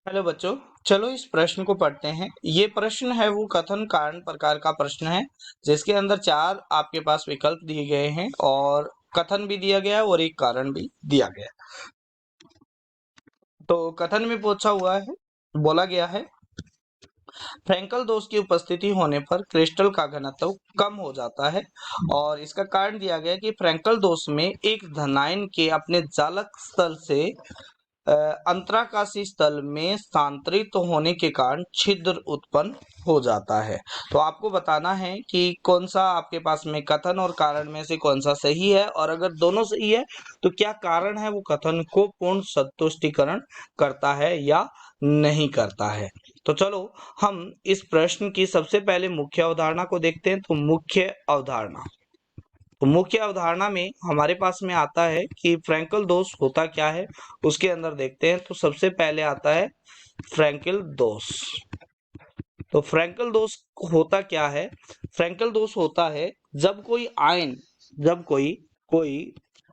Hello बच्चों, चलो इस प्रश्न को पढ़ते हैं। ये प्रश्न है वो कथन कारण प्रकार का प्रश्न है, जिसके अंदर 4 आपके पास विकल्प दिए गए हैं और कथन भी दिया गया है और एक कारण भी दिया गया है। तो कथन में पूछा हुआ है, बोला गया है, फ्रैंकल दोष की उपस्थिति होने पर क्रिस्टल का घनत्व कम हो जाता है और इसका कारण दिया गया है कि फ्रैंकल दोष में एक धनायन के अपने जालक स्थल से अंतराकाशी स्थल में स्थानांतरित होने के कारण छिद्र उत्पन्न हो जाता है। तो आपको बताना है कि कौन सा आपके पास में कथन और कारण में से कौन सा सही है, और अगर दोनों सही है तो क्या कारण है वो कथन को पूर्ण संतुष्टिकरण करता है या नहीं करता है। तो चलो हम इस प्रश्न की सबसे पहले मुख्य अवधारणा को देखते हैं। तो मुख्य अवधारणा, तो मुख्य अवधारणा में हमारे पास में आता है कि फ्रैंकल दोष होता क्या है, उसके अंदर देखते हैं। तो सबसे पहले आता है फ्रैंकल दोष। तो फ्रैंकल दोष होता क्या है? फ्रैंकल दोष होता है जब कोई आयन, जब कोई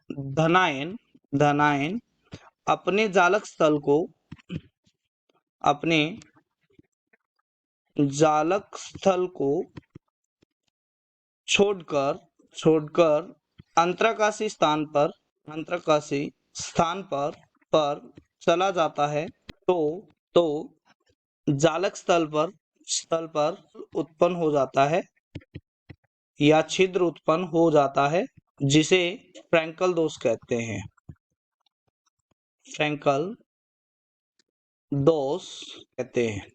धनायन धनायन अपने जालक स्थल को, अपने जालक स्थल को छोड़कर अंतराकाशी स्थान पर चला जाता है तो जालक स्थल पर उत्पन्न हो जाता है या छिद्र उत्पन्न हो जाता है, जिसे फ्रैंकल दोष कहते हैं। फ्रैंकल दोष कहते हैं।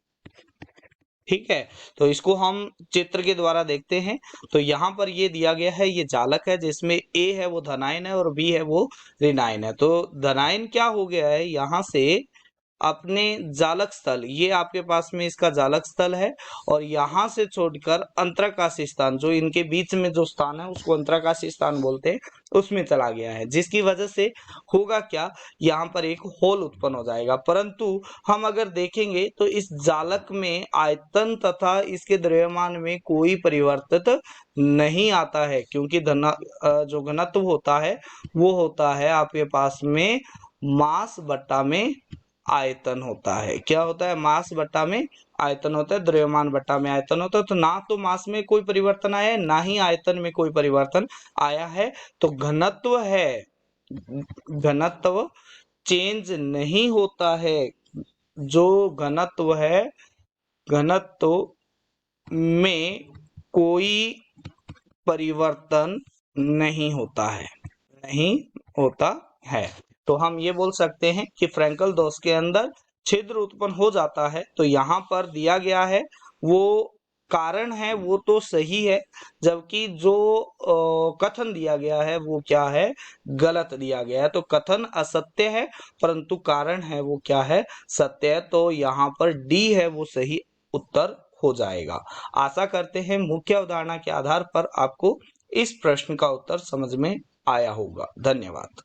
ठीक है, तो इसको हम चित्र के द्वारा देखते हैं। तो यहाँ पर ये दिया गया है, ये जालक है जिसमें ए है वो धनायन है और बी है वो ऋणायन है। तो धनायन क्या हो गया है, यहाँ से अपने जालक स्थल, ये आपके पास में इसका जालक स्थल है, और यहाँ से छोड़कर अंतराकाशी स्थान, जो इनके बीच में जो स्थान है उसको अंतराकाशी स्थान बोलते हैं, उसमें चला गया है। जिसकी वजह से होगा क्या, यहाँ पर एक होल उत्पन्न हो जाएगा। परंतु हम अगर देखेंगे तो इस जालक में आयतन तथा इसके द्रव्यमान में कोई परिवर्तित नहीं आता है, क्योंकि जो घनत्व होता है वो होता है आपके पास में मास बट्टा में आयतन होता है। क्या होता है? मास बट्टा में आयतन होता है, द्रव्यमान बट्टा में आयतन होता है। तो ना तो मास में कोई परिवर्तन आया है, ना ही आयतन में कोई परिवर्तन आया है। तो घनत्व है, घनत्व चेंज नहीं होता है। जो घनत्व है, घनत्व में कोई परिवर्तन नहीं होता है। तो हम ये बोल सकते हैं कि फ्रैंकल दोष के अंदर छिद्र उत्पन्न हो जाता है। तो यहाँ पर दिया गया है वो कारण है वो तो सही है, जबकि जो कथन दिया गया है वो क्या है, गलत दिया गया है। तो कथन असत्य है परंतु कारण है वो क्या है, सत्य है। तो यहाँ पर डी है वो सही उत्तर हो जाएगा। आशा करते हैं मुख्य अवधारणा के आधार पर आपको इस प्रश्न का उत्तर समझ में आया होगा। धन्यवाद।